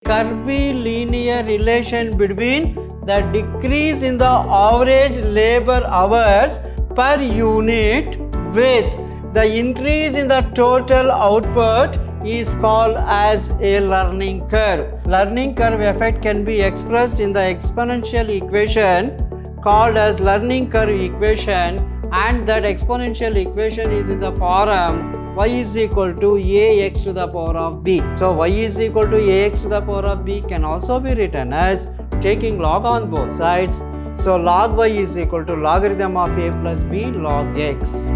curvilinear relation between the decrease in the average labor hours per unit with the increase in the total output is called as a learning curve. Learning curve effect can be expressed in the exponential equation called as learning curve equation, and that exponential equation is in the form y is equal to ax to the power of b. So y is equal to ax to the power of b can also be written as taking log on both sides. So log y is equal to logarithm of a plus b log x.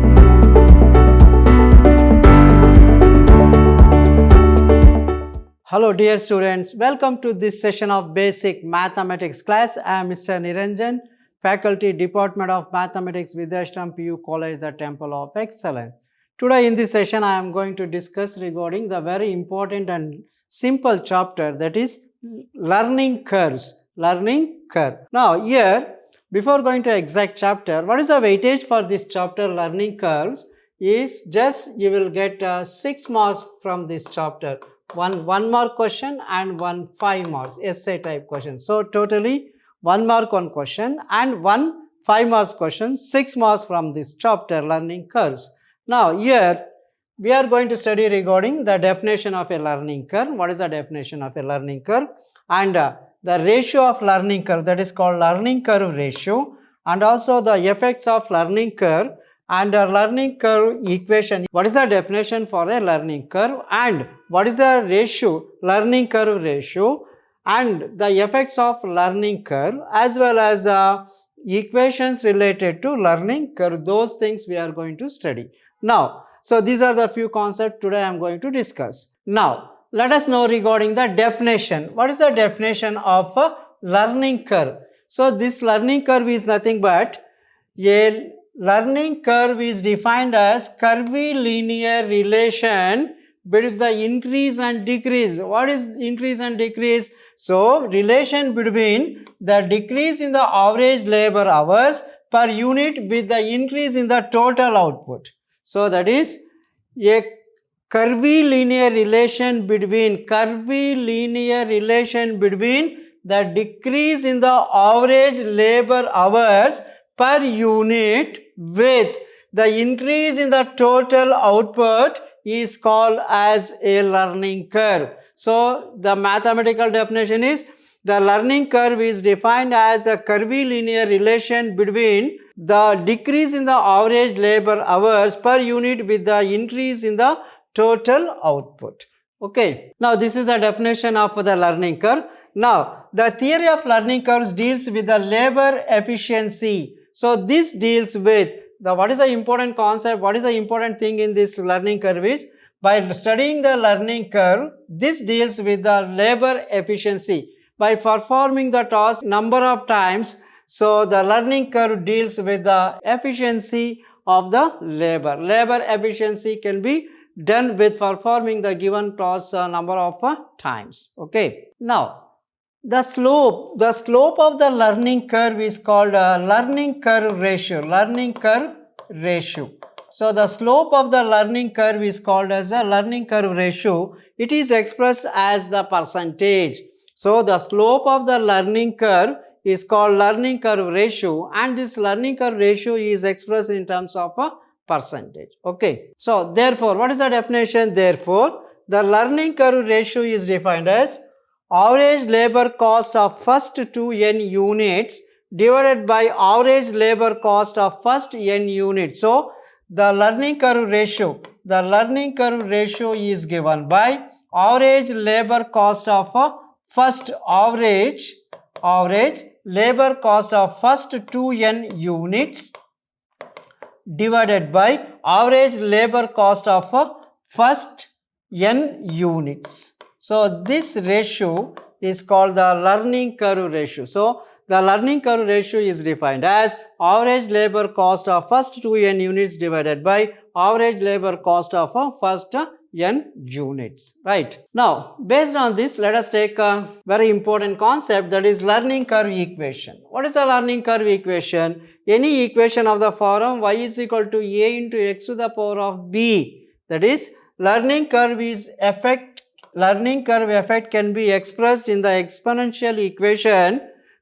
Hello dear students, welcome to this session of basic mathematics class. I am Mr. Niranjan, faculty Department of Mathematics, Vidhyaashram PU College, the Temple of Excellence. Today in this session I am going to discuss regarding the very important and simple chapter, that is learning curves. Learning curve. Now here, before going to exact chapter, what is the weightage for this chapter learning curves is just you will get 6 marks from this chapter. One mark question and one 5 marks essay type question. So totally 1 mark on question and one 5 marks question, 6 marks from this chapter learning curves. Now here we are going to study regarding the definition of a learning curve. What is the definition of a learning curve? And the ratio of learning curve, that is called learning curve ratio, and also the effects of learning curve and a learning curve equation. What is the definition for a learning curve and what is the ratio, learning curve ratio, and the effects of learning curve as well as the equations related to learning curve. Those things we are going to study. Now, so these are the few concepts today I am going to discuss. Now, let us know regarding the definition. What is the definition of a learning curve? So, this learning curve is nothing but a learning curve is defined as curvilinear relation between the increase and decrease. What is increase and decrease? So, relation between the decrease in the average labor hours per unit with the increase in the total output. So, that is a curvilinear relation between the decrease in the average labor hours per unit with the increase in the total output is called as a learning curve. So, the mathematical definition is the learning curve is defined as the curvilinear relation between the decrease in the average labor hours per unit with the increase in the total output. Okay. Now, this is the definition of the learning curve. Now, the theory of learning curves deals with the labor efficiency. So, this deals with the what is the important concept, what is the important thing in this learning curve is by studying the learning curve, this deals with the labor efficiency. By performing the task number of times, so the learning curve deals with the efficiency of the labor. Labor efficiency can be done with performing the given task number of times. Okay. Now, the slope of the learning curve is called learning curve ratio. Learning curve ratio. So, the slope of the learning curve is called as a learning curve ratio. It is expressed as the percentage. So, the slope of the learning curve is called learning curve ratio, and this learning curve ratio is expressed in terms of a percentage. Okay. So, therefore, what is the definition? Therefore, the learning curve ratio is defined as average labor cost of first 2 n units divided by average labor cost of first n units. So, the learning curve ratio is given by average labor cost of first average labor cost of first 2 n units divided by average labor cost of first n units. So, this ratio is called the learning curve ratio. So, the learning curve ratio is defined as average labor cost of first 2 n units divided by average labor cost of first n units, right. Now, based on this, let us take a very important concept, that is learning curve equation. What is the learning curve equation? Any equation of the form y is equal to a into x to the power of b, that is learning curve is effect learning curve effect can be expressed in the exponential equation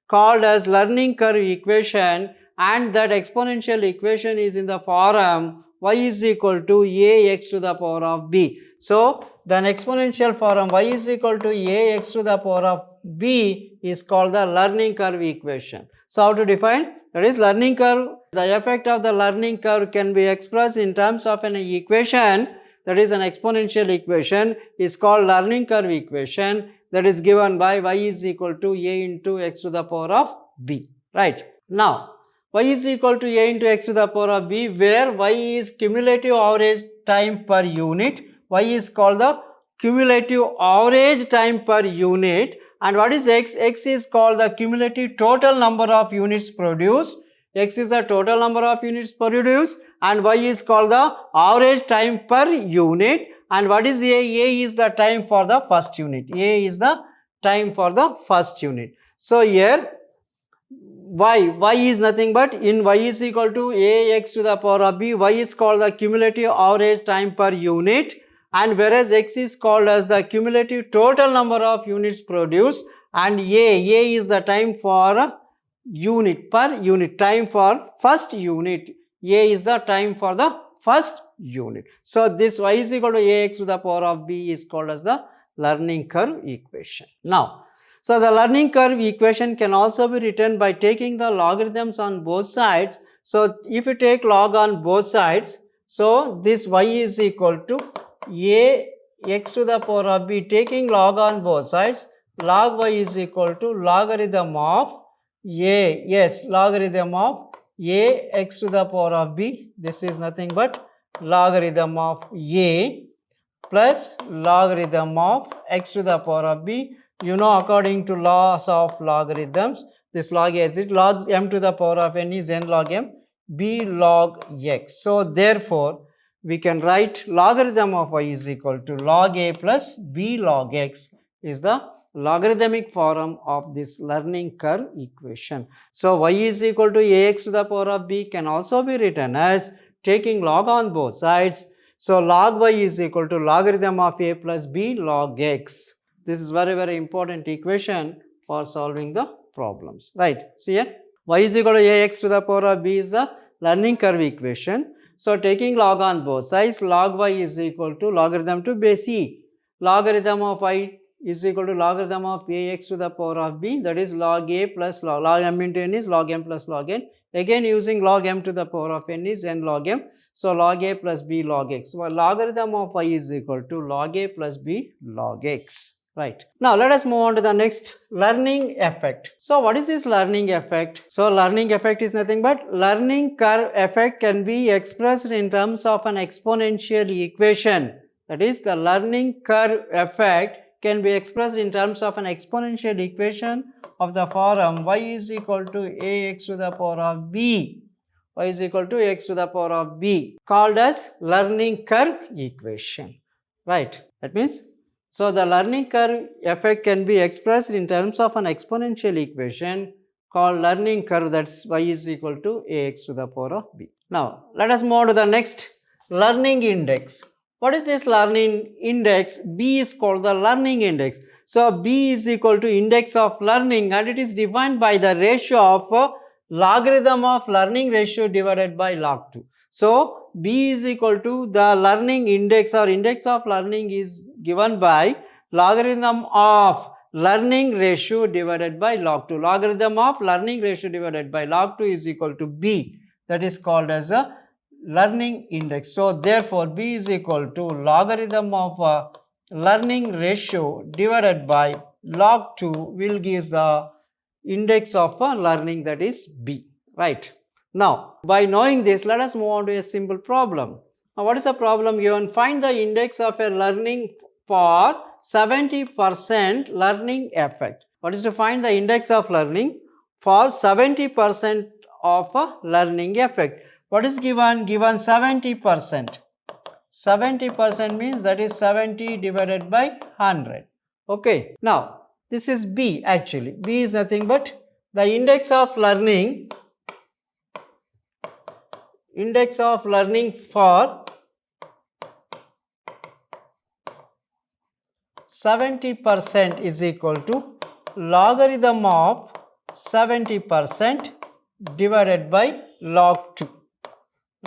called as learning curve equation, and that exponential equation is in the form y is equal to ax to the power of b. So, the exponential form y is equal to ax to the power of b is called the learning curve equation. So, how to define? That is learning curve. The effect of the learning curve can be expressed in terms of an equation, that is an exponential equation, is called learning curve equation, that is given by y is equal to a into x to the power of b, right. Now, y is equal to a into x to the power of b, where y is cumulative average time per unit, y is called the cumulative average time per unit, and what is x? X is called the cumulative total number of units produced. X is the total number of units produced, and y is called the average time per unit. And what is a? A is the time for the first unit. A is the time for the first unit. So here y is nothing but, in y is equal to ax to the power of b, y is called the cumulative average time per unit, and whereas x is called as the cumulative total number of units produced, and a is the time for unit per unit, time for first unit, a is the time for the first unit. So, this y is equal to ax to the power of b is called as the learning curve equation. Now, so the learning curve equation can also be written by taking the logarithms on both sides. So, if you take log on both sides, so this y is equal to a x to the power of b, taking log on both sides, log y is equal to logarithm of a, yes, logarithm of a x to the power of b, this is nothing but logarithm of a plus logarithm of x to the power of b. You know, according to laws of logarithms, this log as it log m to the power of n is n log m, b log x. So, therefore, we can write logarithm of y is equal to log a plus b log x is the logarithmic form of this learning curve equation. So, y is equal to ax to the power of b can also be written as taking log on both sides. So, log y is equal to logarithm of a plus b log x. This is very important equation for solving the problems, right. So, here y is equal to ax to the power of b is the learning curve equation. So, taking log on both sides, log y is equal to logarithm to base e, logarithm of y is equal to logarithm of ax to the power of b, that is log a plus log m into n is log m plus log n, again using log m to the power of n is n log m. So, log a plus b log x. So, logarithm of y is equal to log a plus b log x. Right. Now, let us move on to the next, learning effect. So, what is this learning effect? So, learning effect is nothing but learning curve effect can be expressed in terms of an exponential equation. That is, the learning curve effect can be expressed in terms of an exponential equation of the form y is equal to ax to the power of b, y is equal to x to the power of b, called as learning curve equation, right. That means, so the learning curve effect can be expressed in terms of an exponential equation called learning curve, that's y is equal to ax to the power of b. Now, let us move on to the next, learning index. What is this learning index? B is called the learning index. So, B is equal to index of learning, and it is defined by the ratio of logarithm of learning ratio divided by log 2. So, B is equal to the learning index or index of learning is given by logarithm of learning ratio divided by log 2. Logarithm of learning ratio divided by log 2 is equal to B, that is called as a learning index. So, therefore, B is equal to logarithm of learning ratio divided by log 2 will give the index of learning, that is B, right. Now, by knowing this, let us move on to a simple problem. Now, what is the problem given? Find the index of a learning for 70% learning effect. What is to find the index of learning for 70% of a learning effect? What is given? Given 70%. 70% means that is 70 divided by 100. Okay. Now, this is B actually. B is nothing but the index of learning for 70% is equal to logarithm of 70% divided by log 2,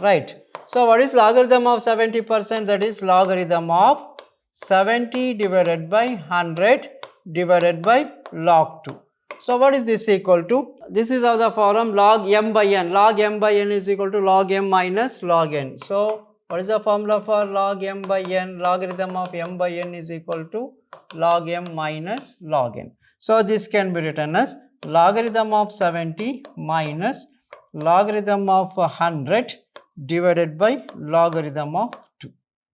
right. So, what is logarithm of 70%? That is logarithm of 70 divided by 100 divided by log 2. So, what is this equal to? This is of the form log m by n. Log m by n is equal to log m minus log n. So, what is the formula for log m by n? Logarithm of m by n is equal to log m minus log n. So, this can be written as logarithm of 70 minus logarithm of 100 divided by logarithm of 2.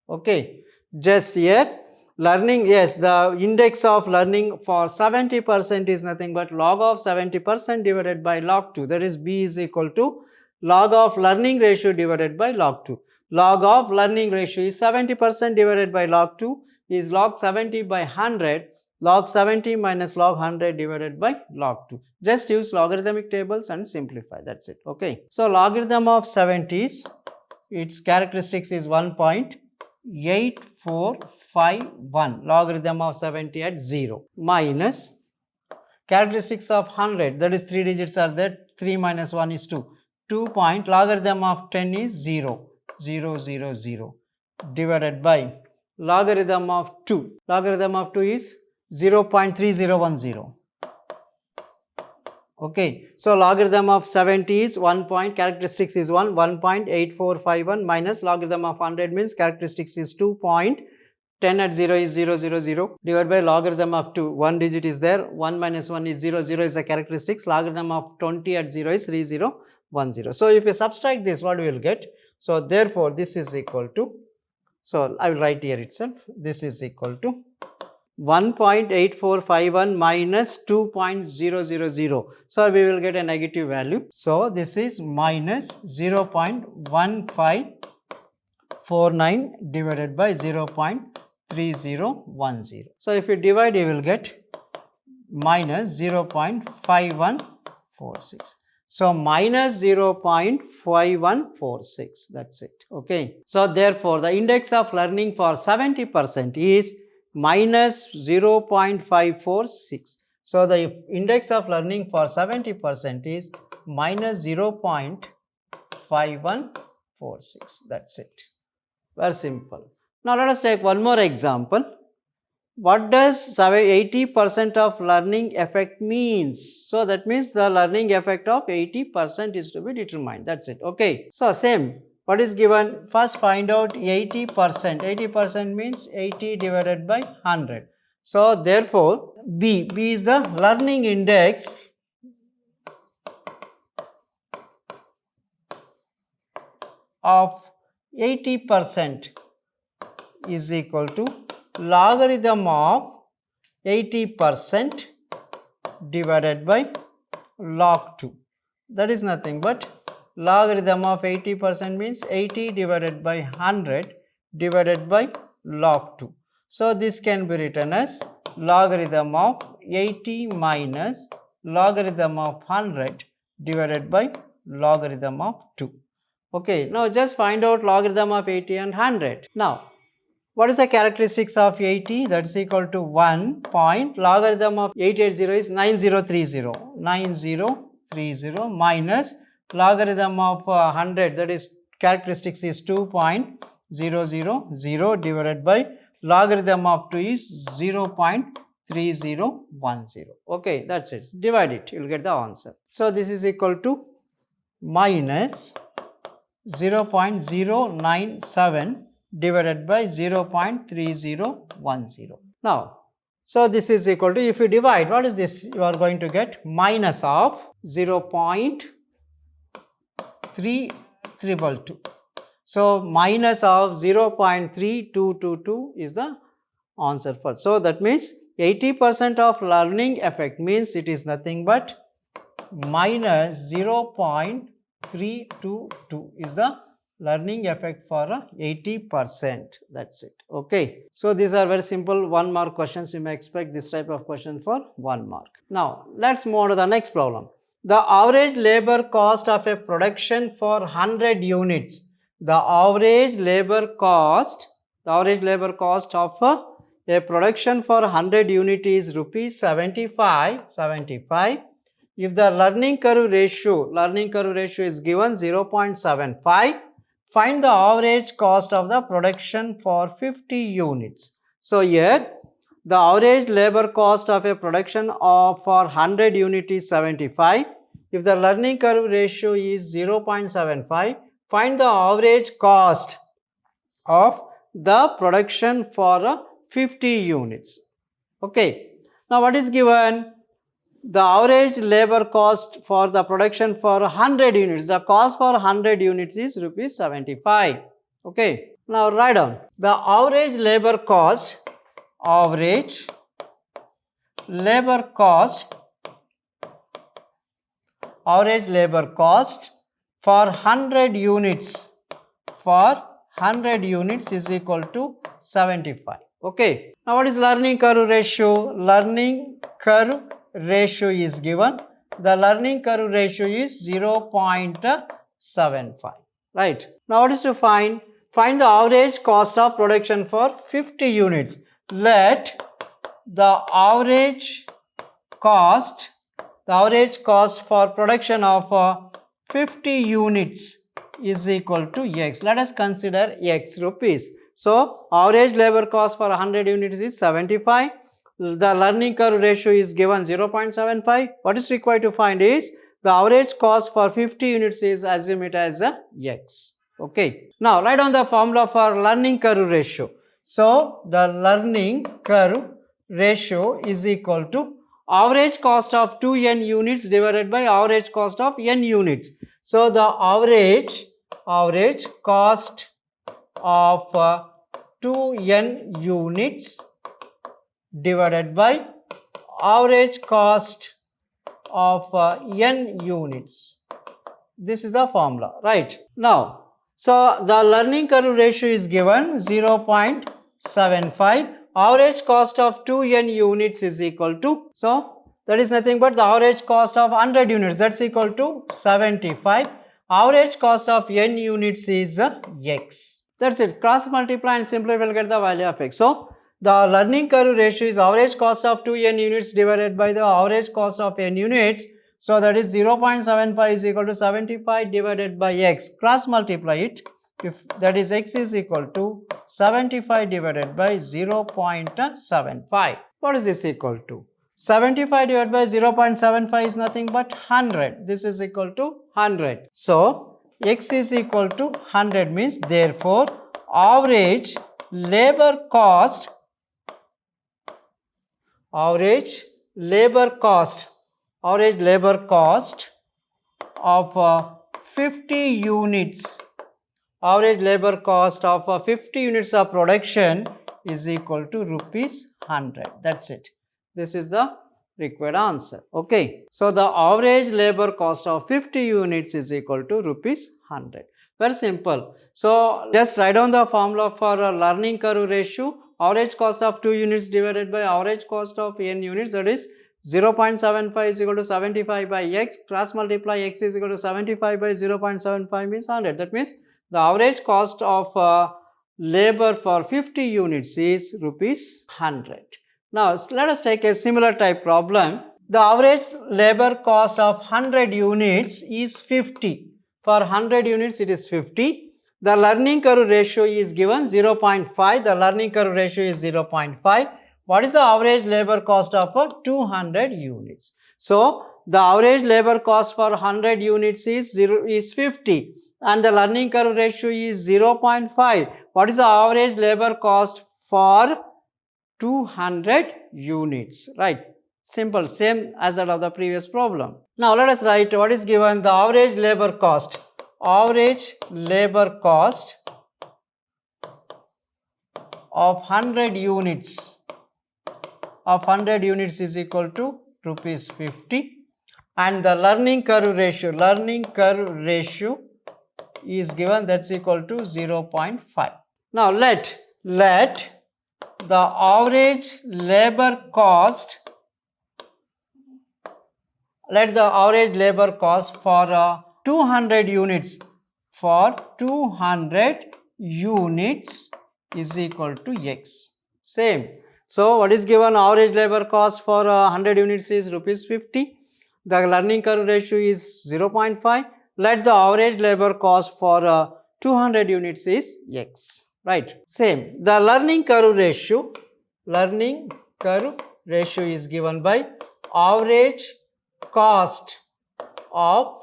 Okay, just here learning, yes, the index of learning for 70% is nothing but log of 70% divided by log 2, that is b is equal to log of learning ratio divided by log 2. Log of learning ratio is 70% divided by log 2 is log 70 by 100, log 70 minus log 100 divided by log 2. Just use logarithmic tables and simplify, that's it. Okay. So, logarithm of 70 is, its characteristics is 1.8451, logarithm of 70 at 0, minus characteristics of 100, that is 3 digits are there, 3 minus 1 is 2, 2 point logarithm of 10 is 0, 0, 0, 0 divided by logarithm of 2, logarithm of 2 is 0.3010. Okay. So, logarithm of 70 is 1 point, characteristics is 1.8451 minus logarithm of 100 means characteristics is 2.10 at 0 is 0, 0, 0 divided by logarithm of 2, 1 digit is there, 1 minus 1 is 0, 0 is the characteristics, logarithm of 20 at 0 is 3010. So, if you subtract this, what we will get? So, therefore, this is equal to, so I will write here itself, this is equal to 1.8451 minus 2.000. So, we will get a negative value. So, this is minus 0.1549 divided by 0.3010. So, if you divide, you will get minus 0.5146. So, minus 0.5146, that is it. Okay. So, therefore, the index of learning for 70% is minus 0.546. So, the index of learning for 70% is minus 0.5146, that is it. Very simple. Now, let us take one more example. What does 80% of learning effect means? So, that means the learning effect of 80% is to be determined, that is it. Okay. So, same. What is given? First find out 80%. 80% means 80 divided by 100. So, therefore, B is the learning index of 80% is equal to logarithm of 80% divided by log 2. That is nothing but logarithm of 80% means 80 divided by 100 divided by log 2. So, this can be written as logarithm of 80 minus logarithm of 100 divided by logarithm of 2. Okay. Now, just find out logarithm of 80 and 100. Now, what is the characteristics of 80? That is equal to 1 point logarithm of 880 is 9030, 9030 minus logarithm of 100, that is characteristics is 2.000 divided by logarithm of 2 is 0.3010. Okay, that is it. Divide it, you will get the answer. So, this is equal to minus 0.097 divided by 0.3010. Now, so this is equal to, if you divide, what is this? You are going to get minus of 0.3222. So, minus of 0.3222 is the answer first. So, that means 80% of learning effect means it is nothing but minus 0.322 is the learning effect for 80%, that is it. Okay. So, these are very simple 1 mark questions. You may expect this type of question for 1 mark. Now, let us move on to the next problem. The average labor cost of a production for 100 units. The average labor cost of a production for 100 unit is rupees 75. If the learning curve ratio is given 0.75, find the average cost of the production for 50 units. So here the average labor cost of a production for 100 unit is 75. If the learning curve ratio is 0.75, find the average cost of the production for 50 units. Okay. Now what is given? The average labor cost for the production for 100 units. The cost for 100 units is rupees 75. Okay. Now write down the average labor cost for 100 units is equal to 75. Okay. Now what is learning curve ratio? Learning curve ratio is given. The learning curve ratio is 0.75. Right. Now what is to find? Find the average cost of production for 50 units. Let the average cost for production of 50 units is equal to X. Let us consider X rupees. So average labor cost for 100 units is 75. The learning curve ratio is given 0.75. What is required to find is the average cost for 50 units is, assume it as a X. Okay. Now write down the formula for learning curve ratio. So the learning curve ratio is equal to average cost of 2n units divided by average cost of n units. So the average cost of 2n units divided by average cost of n units. This is the formula, right? Now, so the learning curve ratio is given 0.75. Average cost of 2n units is equal to, so that is nothing but the average cost of 100 units, that's equal to 75. Average cost of n units is X. That's it. Cross multiply and simply will get the value of X. So the learning curve ratio is average cost of 2n units divided by the average cost of n units. So that is 0.75 is equal to 75 divided by X. Cross multiply it. If that is X is equal to 75 divided by 0.75. What is this equal to? 75 divided by 0.75 is nothing but 100. This is equal to 100. So X is equal to 100 means therefore average labor cost of 50 units, average labor cost of 50 units of production is equal to rupees 100. That's it. This is the required answer. Okay. So the average labor cost of 50 units is equal to rupees 100. Very simple. So just write down the formula for a learning curve ratio. Average cost of 2 units divided by average cost of n units, that is 0.75 is equal to 75 by X. Cross multiply X is equal to 75 by 0.75 means 100. That means the average cost of labor for 50 units is rupees 100. Now let us take a similar type problem. The average labor cost of 100 units is 50. For 100 units it is 50. The learning curve ratio is given 0.5. The learning curve ratio is 0.5. What is the average labor cost of 200 units? So the average labor cost for 100 units is 50 and the learning curve ratio is 0.5. What is the average labor cost for 200 units? Right. Simple, same as that of the previous problem. Now let us write what is given. The average labor cost. Average labor cost of 100 units is equal to rupees 50 and the learning curve ratio is given, that's equal to 0.5. Now let the average labor cost for 200 units is equal to X. Same. So what is given? Average labor cost for 100 units is rupees 50. The learning curve ratio is 0.5. Let the average labor cost for 200 units is X. Right. Same. The learning curve ratio is given by average cost of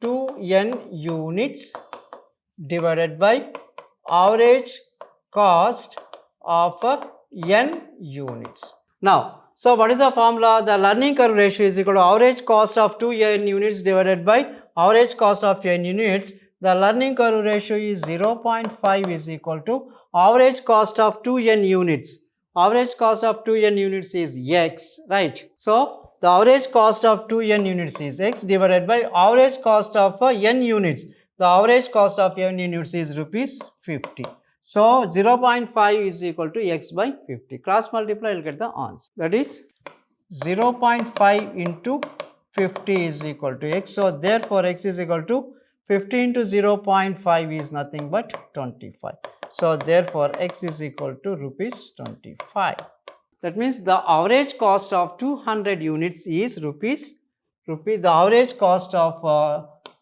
2n units divided by average cost of n units. Now, so what is the formula? The learning curve ratio is equal to average cost of 2n units divided by average cost of n units. The learning curve ratio is 0.5 is equal to average cost of 2n units. Average cost of 2n units is X, right? So, the average cost of 2n units is X divided by average cost of n units. The average cost of n units is rupees 50. So, 0.5 is equal to X by 50. Cross multiply, you will get the answer. That is 0.5 into 50 is equal to X. So, therefore, X is equal to 50 into 0.5 is nothing but 25. So, therefore, X is equal to rupees 25. That means the average cost of 200 units is the average cost of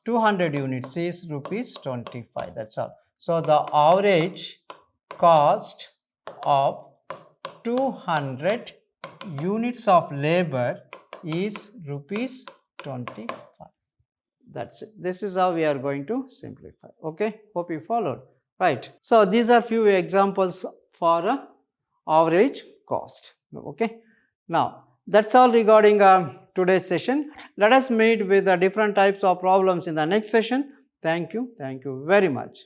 200 units is rupees 25. That's all. So, the average cost of 200 units of labor is rupees 25. That's it. This is how we are going to simplify. Okay, hope you followed. Right. So, these are few examples for average cost. Okay. Now, that's all regarding today's session. Let us meet with different types of problems in the next session. Thank you very much.